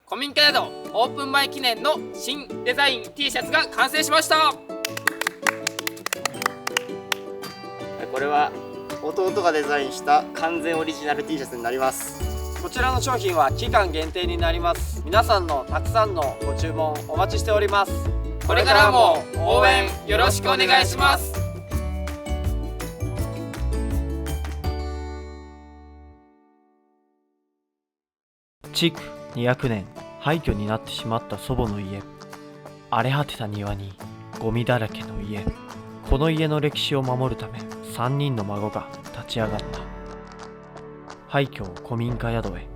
古民家宿オープン前記念の新デザイン T シャツが完成しました。これは弟がデザインした完全オリジナル T シャツになります。こちらの商品は期間限定になります。皆さんのたくさんのご注文お待ちしております。これからも応援よろしくお願いします。築200年、廃墟になってしまった祖母の家。荒れ果てた庭にゴミだらけの家。この家の歴史を守るため3人の孫が立ち上がった。廃墟を古民家宿へ。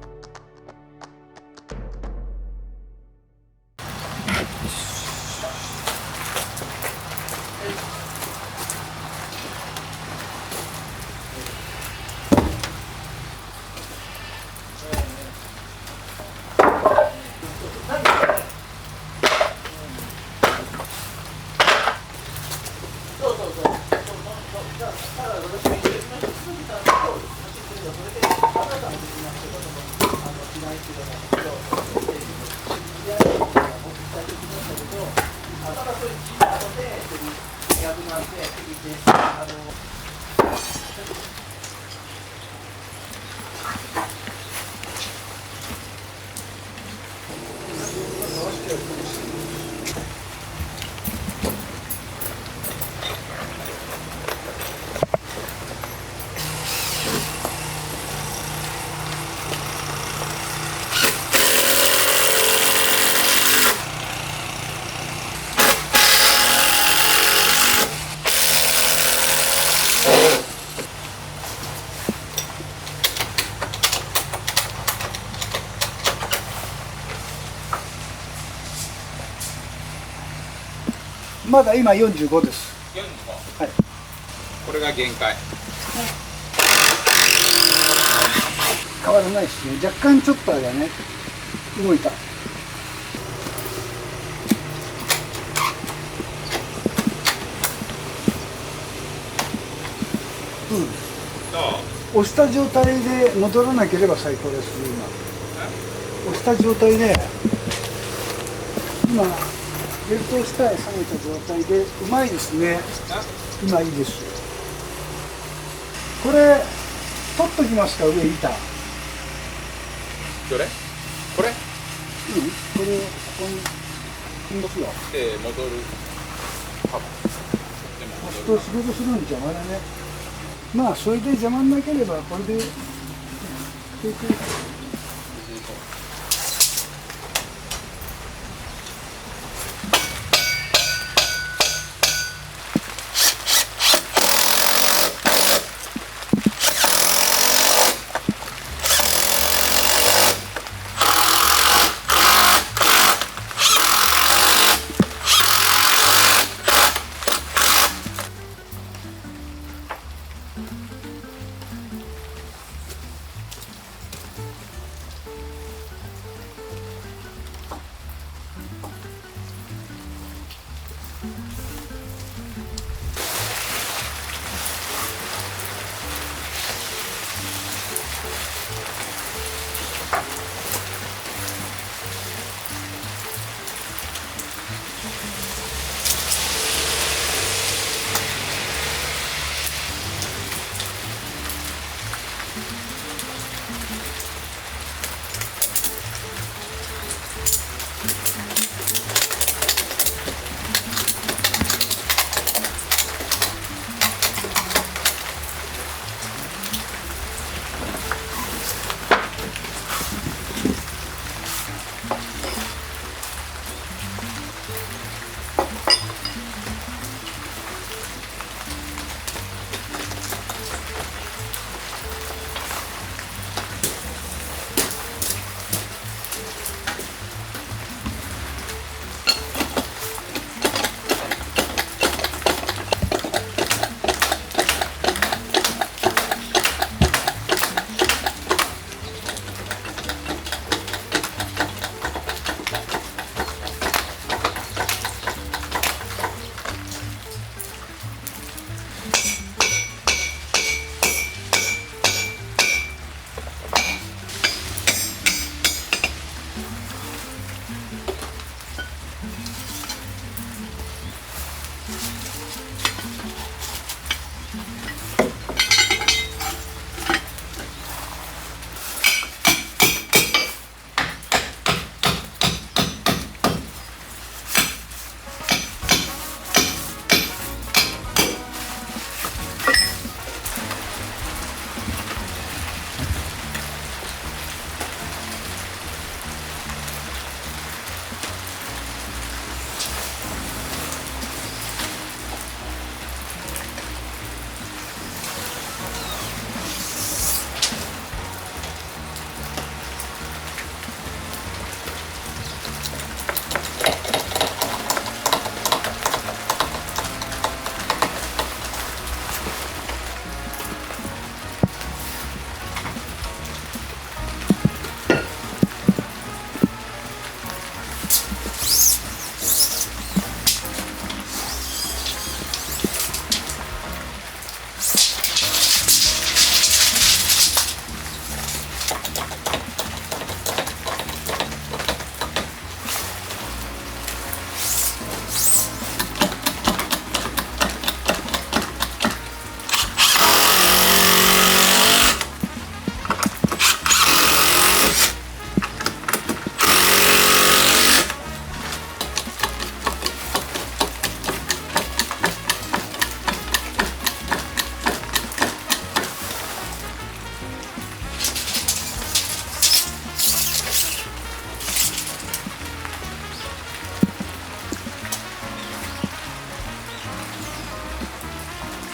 まだ今45です。45、はい、これが限界。変わらないですね。若干ちょっとあれだね、動いた。押した状態で戻らなければ最高ですね。今押した状態で今冷凍したい冷めた状態でうまいですね。今いいです。これ取っときますか、上板。どれ？これ？これをここに組みますよ。戻る。多分。でもと仕事するのに邪魔だね。まあそれで邪魔なければこれで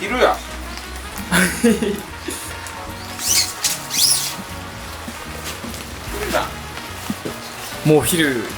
昼や。昼だ。もう昼ですね。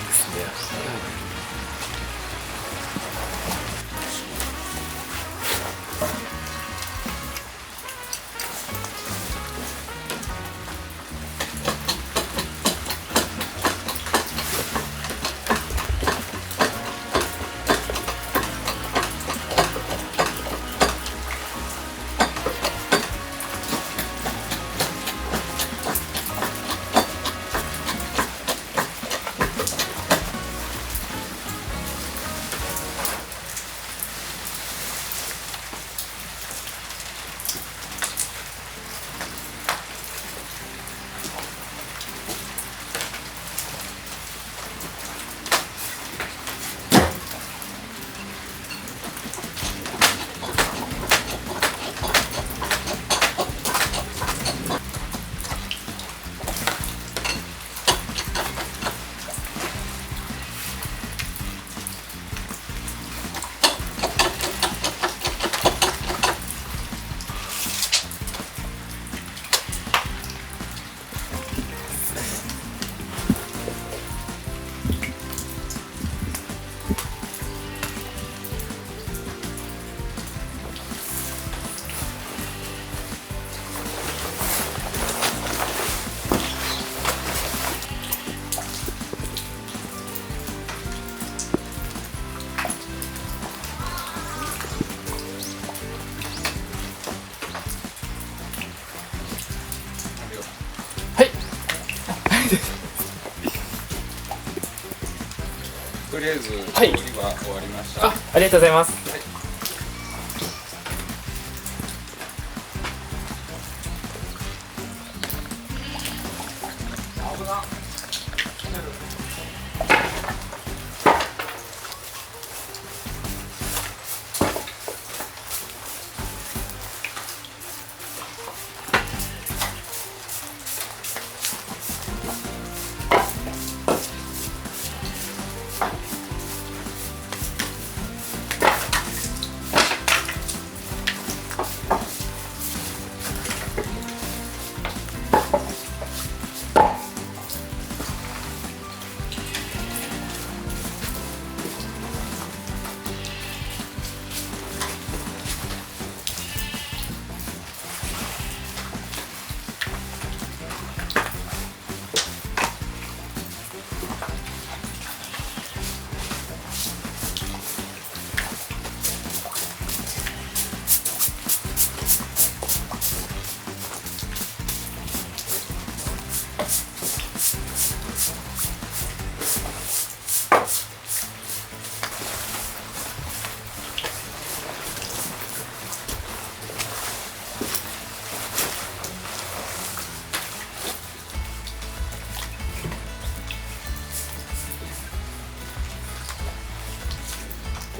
とりあえずはい調理は終わりました。ありがとうございます。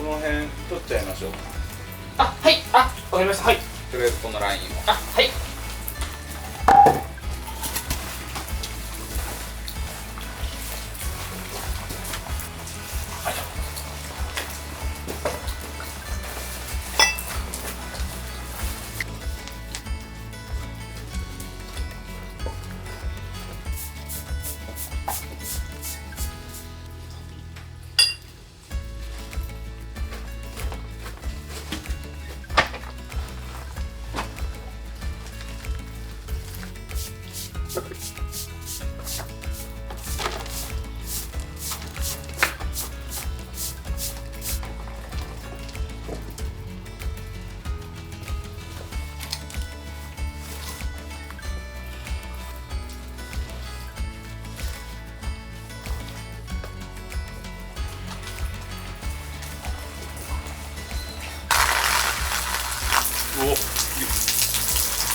この辺取っちゃいましょう。あ、はい、あ、わかりました。はい。とりあえずこのラインを。あ、はい。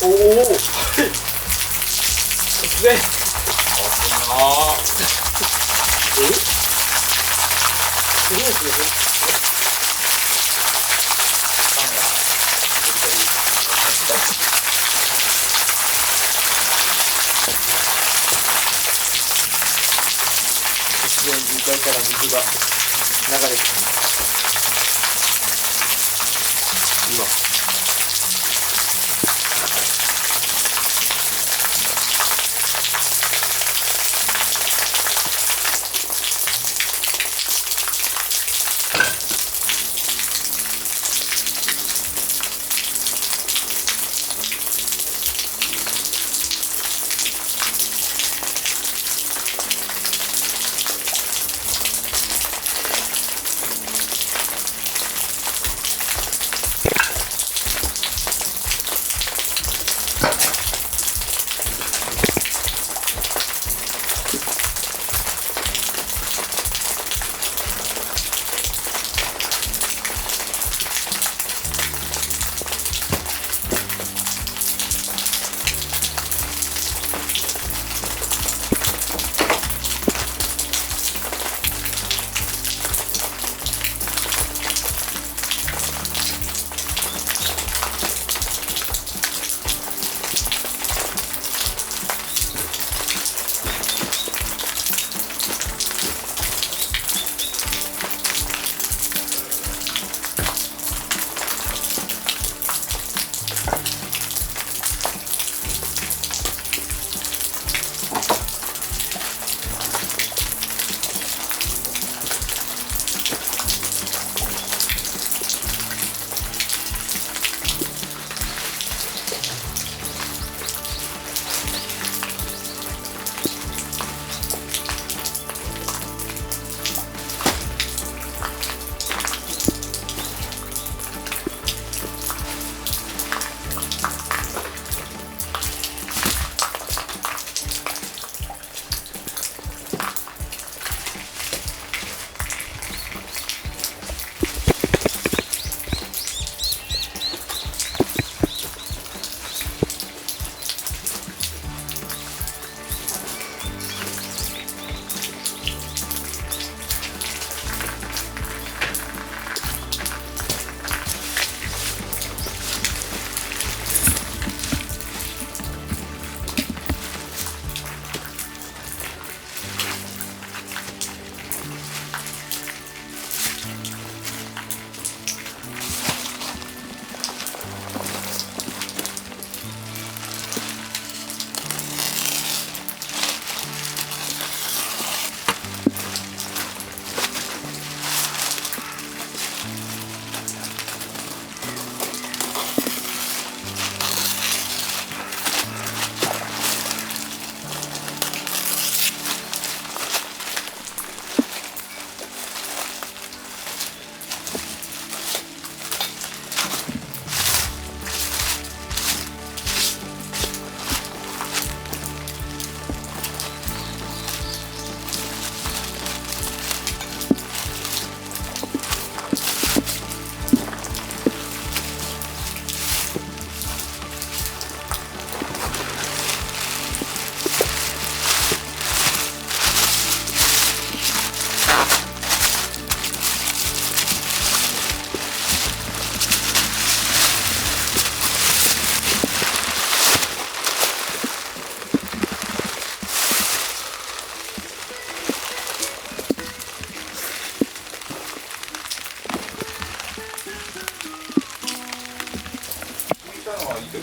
おお、はい。ですね。すごいですね。突然2階から水が流れてきます。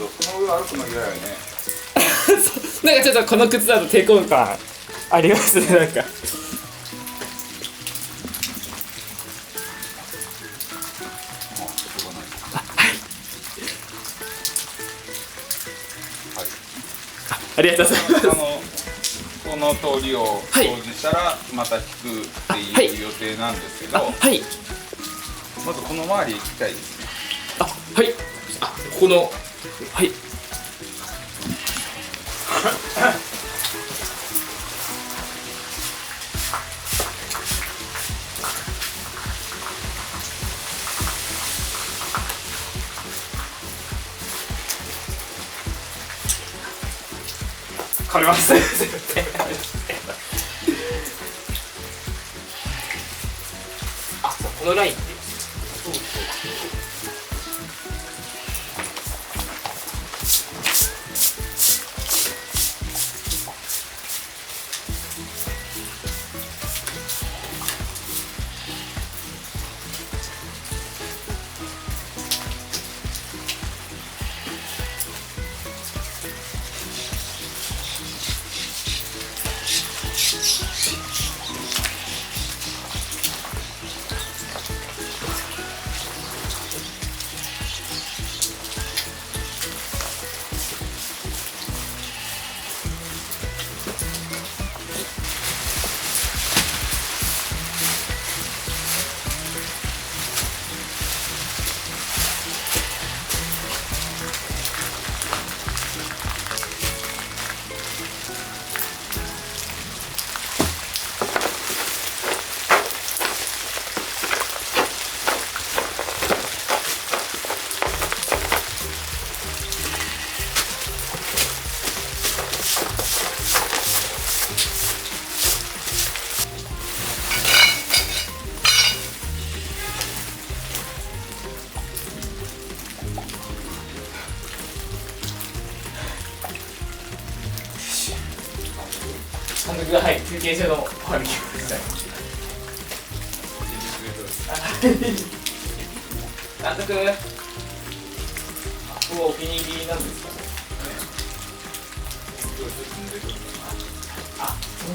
どその上歩くの嫌よね。なんかちょっとこの靴だと抵抗感ありますね、なんか。ありがとうございます。この通りを掃除したらまた引くっていう予定なんですけど、はい。まずこの周り行きたいですね。はい。ここの、はい。これはすいません。そうこのラインって。監督がはい休憩所の方に来ました。監督、ここお気に入りなんですかね。そう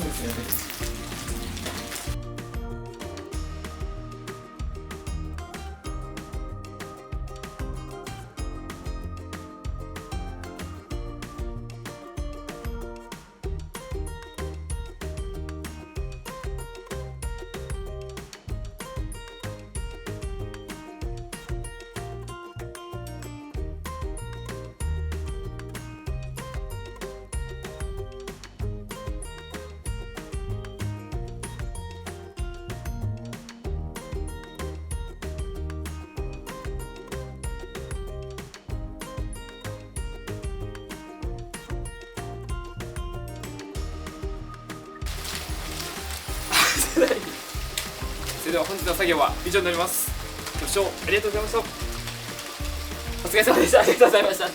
ですよね。それでは本日の作業は以上になります。ご視聴ありがとうございました。お疲れ様でした。ありがとうございました。